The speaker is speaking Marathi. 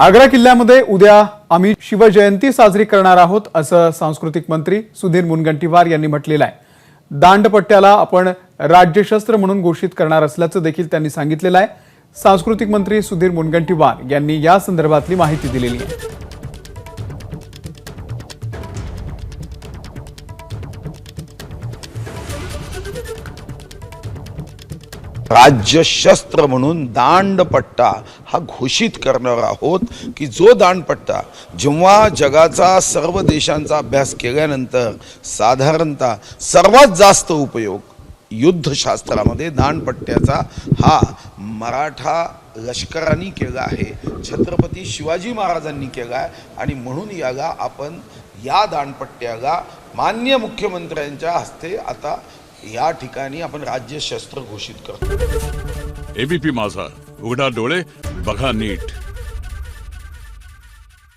आग्रा किल्ल्यामध्ये उद्या आम्ही शिवजयंती साजरी करणार आहोत असं सांस्कृतिक मंत्री सुधीर मुनगंटीवार यांनी म्हटलेलं आहे। दांडपट्ट्याला आपण राज्यशस्त्र म्हणून घोषित करणार असल्याचं देखील त्यांनी सांगितलेलं आहे। सांस्कृतिक मंत्री सुधीर मुनगंटीवार यांनी या संदर्भातली माहिती दिलेली आहे। राज्यशस्त्र म्हणून दांडपट्टा हा घोषित करणार आहोत की जो दांडपट्टा जेव्हा जगाचा सर्व देशांचा अभ्यास केल्यानंतर साधारणतः सर्वात जास्त उपयोग युद्धशास्त्रामध्ये दांडपट्ट्याचा हा मराठा लष्करांनी केला आहे, छत्रपती शिवाजी महाराजांनी केला आहे आणि म्हणून याला आपण या दांडपट्ट्याला माननीय मुख्यमंत्र्यांच्या हस्ते आता या ठिकाणी आपण राज्यशस्त्र घोषित करतो। एबीपी माझा, उघडा डोळे बघा नीट।